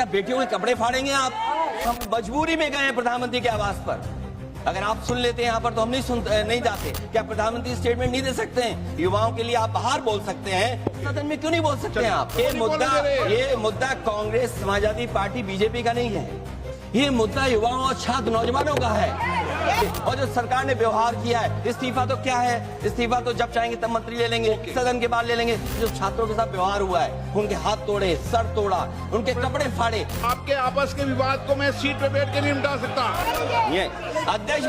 क्या बेटियों के कपड़े फाड़ेंगे आप? हम मजबूरी में गए हैं प्रधानमंत्री के आवास पर। अगर आप सुन लेते हैं यहाँ पर तो हम नहीं जाते। क्या प्रधानमंत्री स्टेटमेंट नहीं दे सकते हैं? युवाओं के लिए आप बाहर बोल सकते हैं, सदन में क्यों नहीं बोल सकते हैं आप? ये मुद्दा कांग्रेस, समाजवादी पार्टी, बीजेपी का नहीं है। ये मुद्दा युवाओं और छात्र नौजवानों का है। और जो सरकार ने व्यवहार किया है, इस्तीफा तो क्या है? इस्तीफा तो जब चाहेंगे तब मंत्री ले लेंगे, सदन के बाद ले लेंगे। जो छात्रों के साथ व्यवहार हुआ है, उनके हाथ तोड़े, सर तोड़ा, उनके कपड़े फाड़े। आपके आपस के विवाद को मैं सीट पे बैठ के नहीं मिटा सकता। ये अध्यक्ष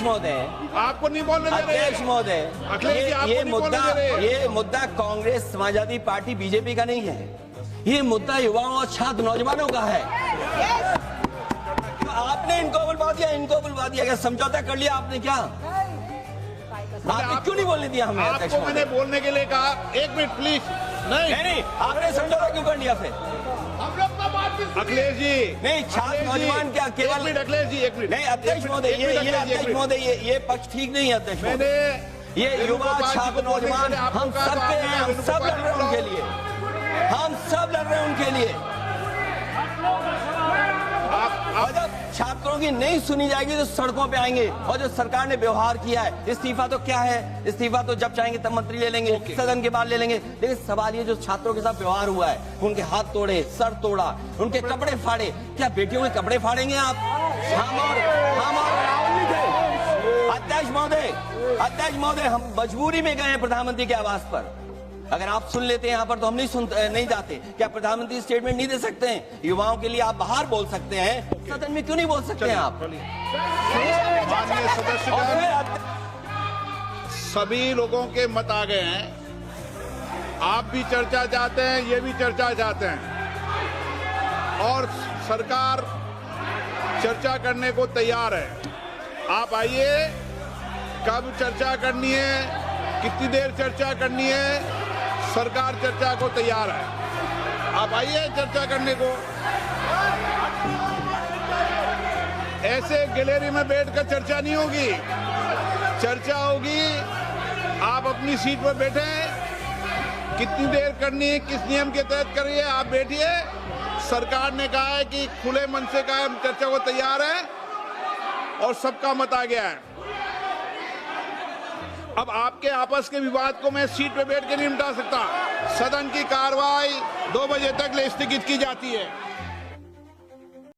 महोदय, आपको नहीं बोलने दे रहे। अध्यक्ष महोदय, ये मुद्दा कांग्रेस, समाजवादी पार्टी, बीजेपी का नहीं है। ये मुद्दा युवाओं और छात्र नौजवानों का है। आपने इनको बुलवा दिया, क्या समझौता कर लिया आपने? क्या आपने क्यों नहीं बोलने दिया हमें? आपको मैंने बोलने के लिए कहा, एक मिनट प्लीज। नहीं, आपने समझौता क्यों कर लिया फिर? अखिलेश जी नहीं, छात्र नौजवान क्या केवल? अखिलेश जी एक मिनट। नहीं अध्यक्ष महोदय, ये पक्ष ठीक नहीं है अध्यक्ष महोदय। ये युवा, छात्र, नौजवान हम सब पे हैं, हम सब लड़ रहे हैं उनके लिए, हम सब लड़ रहे हैं उनके लिए। जब छात्रों की नहीं सुनी जाएगी तो सड़कों पे आएंगे। और जो सरकार ने व्यवहार किया है, इस्तीफा तो क्या है? इस्तीफा तो जब चाहेंगे तब मंत्री ले लेंगे, सदन के बाद ले लेंगे। लेकिन सवाल ये, जो छात्रों के साथ व्यवहार हुआ है, उनके हाथ तोड़े, सर तोड़ा, उनके कपड़े फाड़े। क्या बेटियों के कपड़े फाड़ेंगे आप? हम और राहुल नहीं थे। अध्यक्ष महोदय, हम मजबूरी में गए हैं प्रधानमंत्री के आवास पर। अगर आप सुन लेते हैं यहाँ पर तो हम नहीं जाते। क्या प्रधानमंत्री स्टेटमेंट नहीं दे सकते हैं? युवाओं के लिए आप बाहर बोल सकते हैं, सदन में क्यों नहीं बोल सकते हैं आप? माननीय सदस्यगण, सभी लोगों के मत आ गए हैं। आप भी चर्चा चाहते हैं, ये भी चर्चा चाहते हैं, और सरकार चर्चा करने को तैयार है। आप आइए, कब चर्चा करनी है, कितनी देर चर्चा करनी है, सरकार चर्चा को तैयार है। आप आइए चर्चा करने को। ऐसे गैलरी में बैठकर चर्चा नहीं होगी, चर्चा होगी। आप अपनी सीट पर बैठे, कितनी देर करनी है, किस नियम के तहत करिए, आप बैठिए। सरकार ने कहा है कि खुले मन से कहा है, चर्चा को तैयार है, और सबका मत आ गया है। अब आपके आपस के विवाद को मैं सीट पे बैठ के नहीं मिटा सकता। सदन की कार्रवाई 2 बजे तक स्थगित की जाती है।